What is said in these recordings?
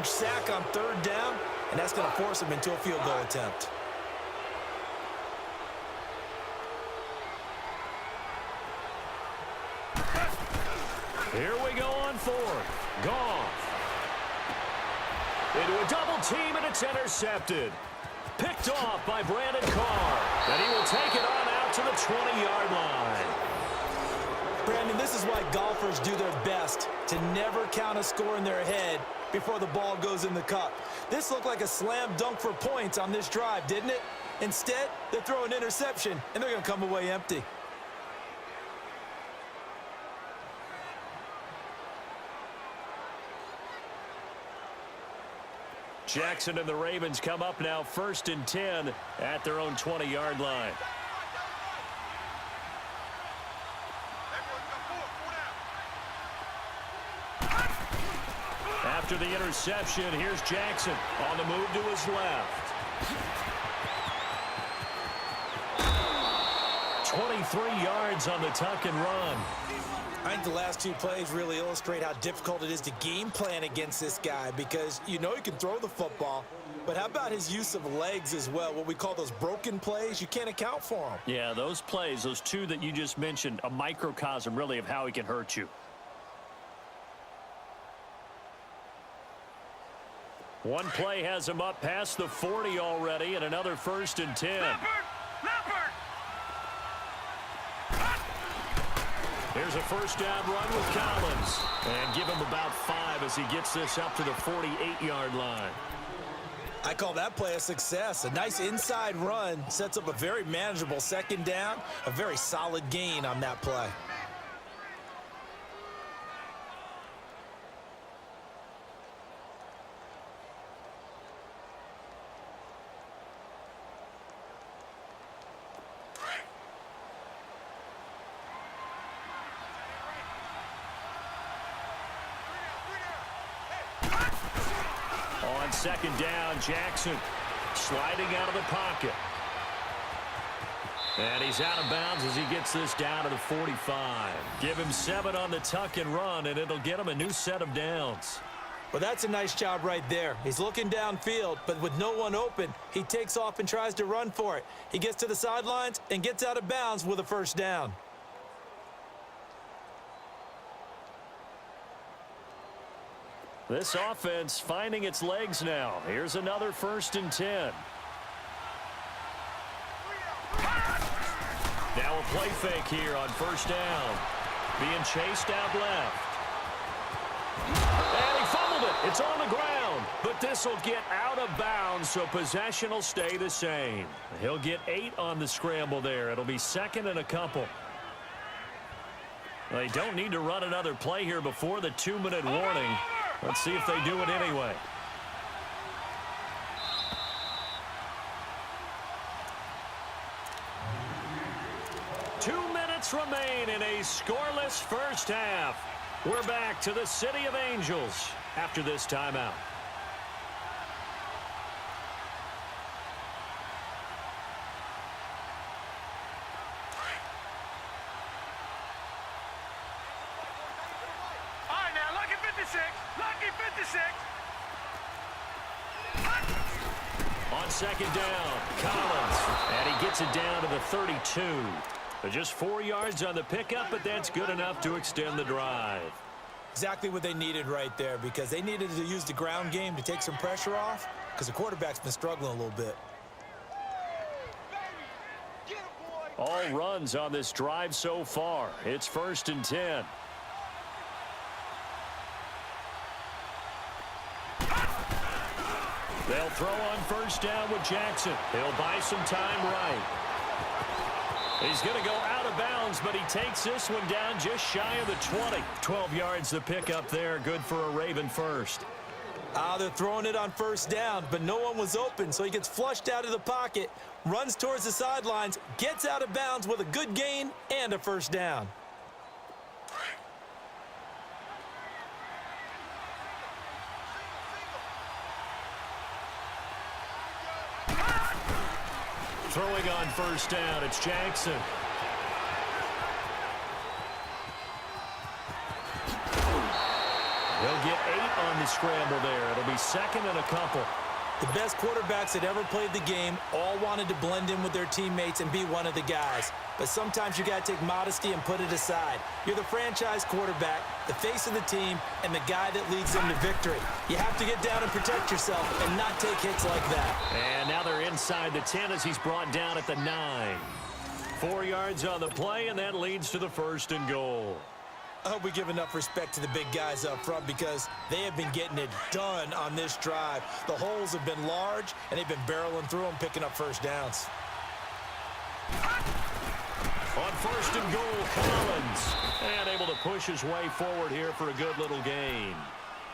huge sack on third down, and that's going to force him into a field goal attempt. Here we go on fourth. Goff. Into a double team, and it's intercepted. Picked off by Brandon Carr. And he will take it on out to the 20-yard line. Brandon, this is why golfers do their best to never count a score in their head before the ball goes in the cup. This looked like a slam dunk for points on this drive, didn't it? Instead, they throw an interception, and they're going to come away empty. Jackson and the Ravens come up now 1st and 10 at their own 20-yard line. After the interception, here's Jackson on the move to his left. 23 yards on the tuck and run. I think the last two plays really illustrate how difficult it is to game plan against this guy, because you know he can throw the football, but how about his use of legs as well, what we call those broken plays? You can't account for them. Yeah, those plays, those two that you just mentioned, a microcosm really of how he can hurt you. One play has him up past the 40 already, and another 1st and 10. Here's a first down run with Collins. And give him about 5 as he gets this up to the 48-yard line. I call that play a success. A nice inside run sets up a very manageable second down, a very solid gain on that play. On second down, Jackson sliding out of the pocket. And he's out of bounds as he gets this down to the 45. Give him 7 on the tuck and run, and it'll get him a new set of downs. Well, that's a nice job right there. He's looking downfield, but with no one open, he takes off and tries to run for it. He gets to the sidelines and gets out of bounds with a first down. This offense finding its legs now. Here's another 1st and 10. Now a play fake here on first down. Being chased out left. And he fumbled it. It's on the ground. But this will get out of bounds, so possession will stay the same. He'll get 8 on the scramble there. It'll be 2nd and a couple. They don't need to run another play here before the 2-minute warning. Let's see if they do it anyway. Two minutes remain in a scoreless first half. We're back to the City of Angels after this timeout. On second down, Collins, and he gets it down to the 32. Just 4 yards on the pickup, but that's good enough to extend the drive. Exactly what they needed right there, because they needed to use the ground game to take some pressure off, because the quarterback's been struggling a little bit. All runs on this drive so far. It's 1st and 10. They'll throw on first down with Jackson. He'll buy some time right. He's going to go out of bounds, but he takes this one down just shy of the 20. 12 yards to pick up there. Good for a Raven first. They're throwing it on first down, but no one was open, so he gets flushed out of the pocket, runs towards the sidelines, gets out of bounds with a good gain and a first down. Throwing on first down, it's Jackson. He'll get 8 on the scramble there. It'll be second and a couple. The best quarterbacks that ever played the game all wanted to blend in with their teammates and be one of the guys. But sometimes you got to take modesty and put it aside. You're the franchise quarterback, the face of the team, and the guy that leads them to victory. You have to get down and protect yourself and not take hits like that. And now they're inside the 10 as he's brought down at the 9. 4 yards on the play, and that leads to the 1st and goal. I hope we give enough respect to the big guys up front because they have been getting it done on this drive. The holes have been large, and they've been barreling through them, picking up first downs. On 1st and goal, Collins. And able to push his way forward here for a good little gain.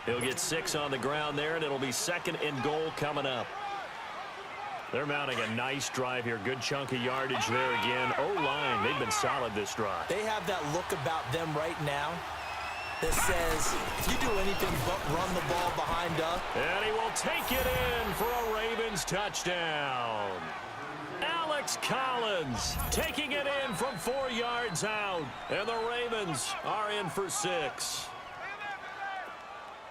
He'll get 6 on the ground there, and it'll be 2nd and goal coming up. They're mounting a nice drive here. Good chunk of yardage there again. O-line, they've been solid this drive. They have that look about them right now that says, if you do anything but run the ball behind us. And he will take it in for a Ravens touchdown. Alex Collins taking it in from 4 yards out. And the Ravens are in for 6.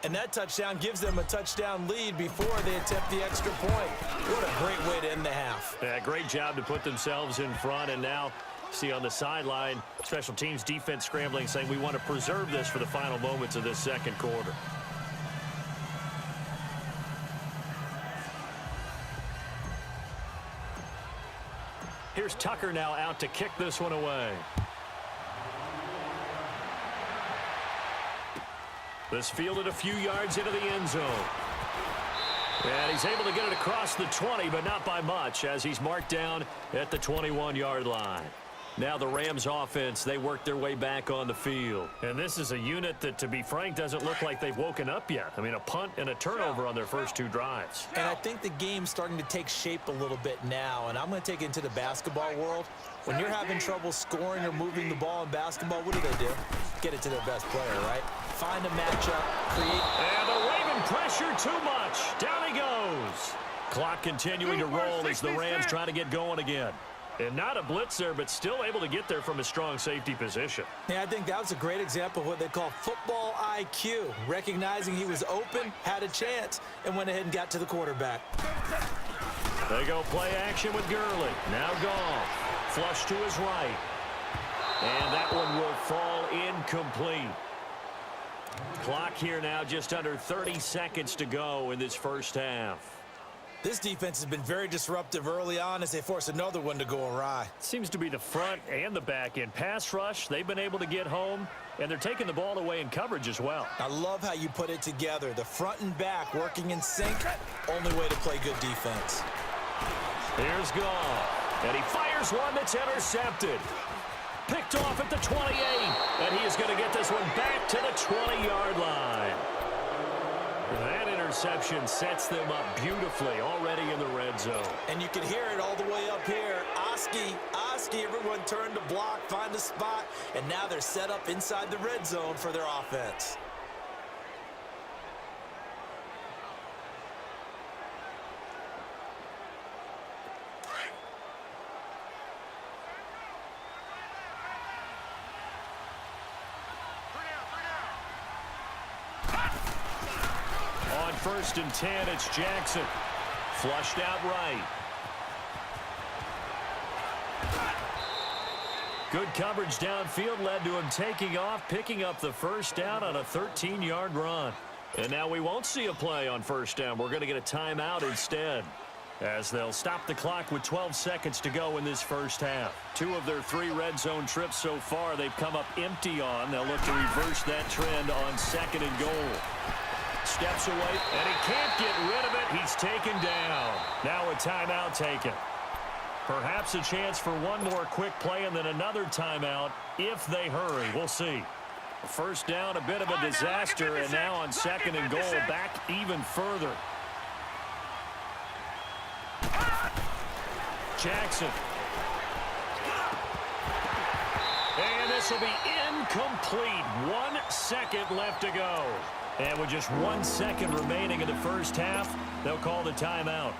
And that touchdown gives them a touchdown lead before they attempt the extra point. What a great way to end the half. Yeah, great job to put themselves in front. And now, see on the sideline, special teams defense scrambling, saying we want to preserve this for the final moments of this second quarter. Here's Tucker now out to kick this one away. This fielded a few yards into the end zone. And he's able to get it across the 20, but not by much, as he's marked down at the 21-yard line. Now the Rams offense, they work their way back on the field. And this is a unit that, to be frank, doesn't look like they've woken up yet. I mean, a punt and a turnover on their first 2 drives. And I think the game's starting to take shape a little bit now, and I'm going to take it into the basketball world. When you're having trouble scoring or moving the ball in basketball, what do? Get it to their best player, right? Find a matchup, create. And the Raven pressure too much. Down he goes. Clock continuing to roll as the Rams try to get going again. And not a blitz there, but still able to get there from a strong safety position. Yeah, I think that was a great example of what they call football IQ. Recognizing he was open, had a chance, and went ahead and got to the quarterback. They go play action with Gurley. Now Goff. Flush to his right. And that one will fall incomplete. Clock here now just under 30 seconds to go in this first half. This defense has been very disruptive early on as they force another one to go awry. Seems to be the front and the back end. Pass rush, they've been able to get home, and they're taking the ball away in coverage as well. I love how you put it together. The front and back working in sync. Only way to play good defense. Here's Goff, and he fires one that's intercepted. Picked off at the 28, and he is going to get this one back to the 20-yard line. That interception sets them up beautifully already in the red zone. And you can hear it all the way up here. Oski, everyone turned to block, find a spot, and now they're set up inside the red zone for their offense. On 1st and 10, it's Jackson. Flushed out right. Good coverage downfield led to him taking off, picking up the first down on a 13-yard run. And now we won't see a play on first down. We're going to get a timeout instead, as they'll stop the clock with 12 seconds to go in this first half. 2 of their 3 red zone trips so far they've come up empty on. They'll look to reverse that trend on 2nd and goal. Steps away, and he can't get rid of it. He's taken down. Now a timeout taken. Perhaps a chance for one more quick play and then another timeout if they hurry. We'll see. First down, a bit of a disaster, and now on 2nd and goal, back even further. Jackson. And this will be incomplete. 1 second left to go. And with just 1 second remaining in the first half, they'll call the timeout.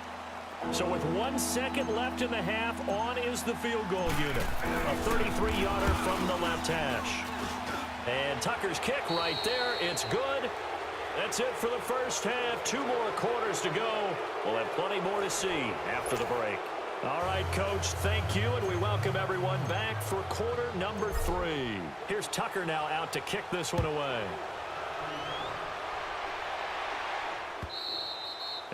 So with 1 second left in the half, on is the field goal unit. A 33-yarder from the left hash. And Tucker's kick right there, it's good. That's it for the first half. 2 more quarters to go. We'll have plenty more to see after the break. All right, Coach, thank you, and we welcome everyone back for quarter number 3. Here's Tucker now out to kick this one away.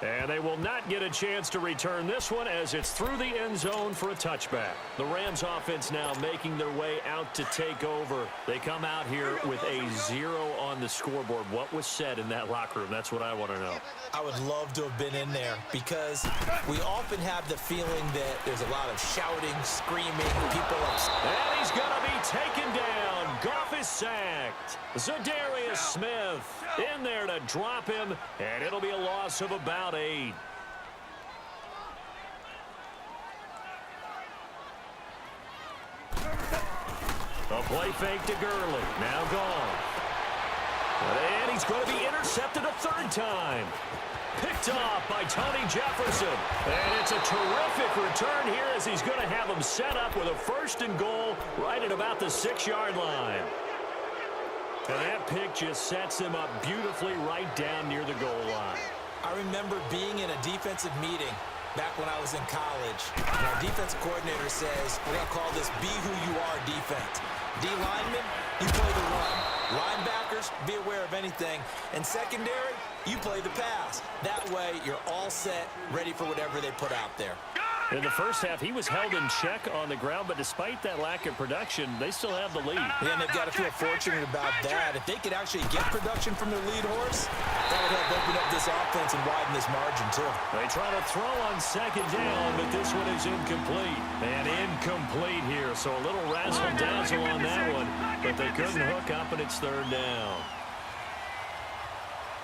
And they will not get a chance to return this one as it's through the end zone for a touchback. The Rams offense now making their way out to take over. They come out here with a 0 on the scoreboard. What was said in that locker room? That's what I want to know. I would love to have been in there because we often have the feeling that there's a lot of shouting, screaming, people upset. And he's going to be taken down. Goff is sacked. Zadarius Smith in there to drop him, and it'll be a loss of about 8. A play fake to Gurley. Now gone. And he's going to be intercepted a 3rd time. Picked off by Tony Jefferson. And it's a terrific return here as he's going to have him set up with a 1st and goal right at about the 6-yard line. And that pick just sets him up beautifully right down near the goal line. I remember being in a defensive meeting back when I was in college, and our defensive coordinator says, we're going to call this be who you are defense. D linemen, you play the run. Linebackers, be aware of anything. And secondary, you play the pass. That way, you're all set, ready for whatever they put out there. In the first half, he was held in check on the ground, but despite that lack of production, they still have the lead. Yeah, and they've got to feel fortunate about that. If they could actually get production from their lead horse, that would help open up this offense and widen this margin, too. They try to throw on 2nd down, but this one is incomplete. And incomplete here, so a little razzle-dazzle on that one, but they couldn't hook up, and it's 3rd down.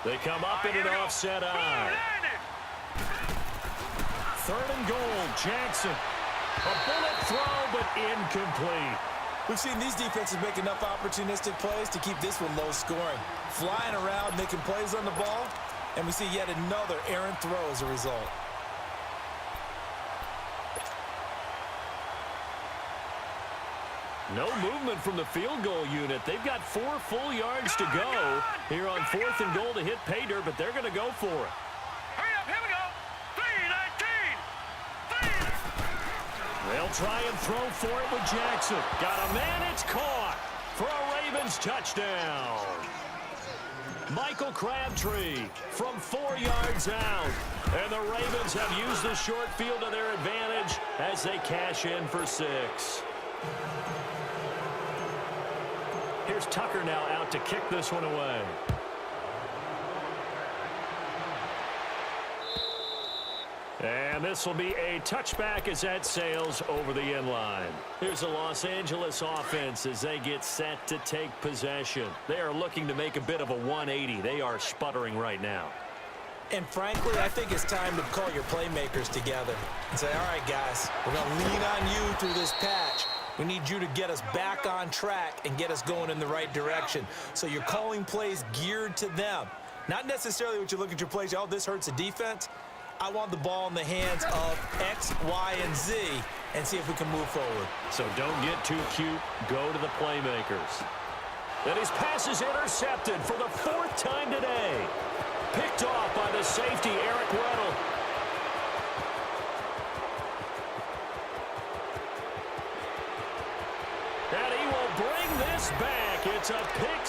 They come up in an offset eye. 3rd and goal, Jackson. A bullet throw, but incomplete. We've seen these defenses make enough opportunistic plays to keep this one low scoring. Flying around, making plays on the ball, and we see yet another errant throw as a result. No movement from the field goal unit. They've got 4 full yards to go here on 4th and goal to hit pay dirt, but they're going to go for it. Hurry up, here we go. 3-19. They'll try and throw for it with Jackson. Got a man, it's caught for a Ravens touchdown. Michael Crabtree from 4 yards out. And the Ravens have used the short field to their advantage as they cash in for 6. Here's Tucker now out to kick this one away. And this will be a touchback as that sails over the end line. Here's the Los Angeles offense as they get set to take possession. They are looking to make a bit of a 180. They are sputtering right now. And frankly, I think it's time to call your playmakers together and say, all right, guys, we're going to lean on you through this patch. We need you to get us back on track and get us going in the right direction. So you're calling plays geared to them. Not necessarily what you look at your plays, oh, this hurts the defense. I want the ball in the hands of X, Y, and Z and see if we can move forward. So don't get too cute. Go to the playmakers. And his pass is intercepted for the 4th time today. Picked off by the safety, Eric Weddle. And he will bring this back. It's a pick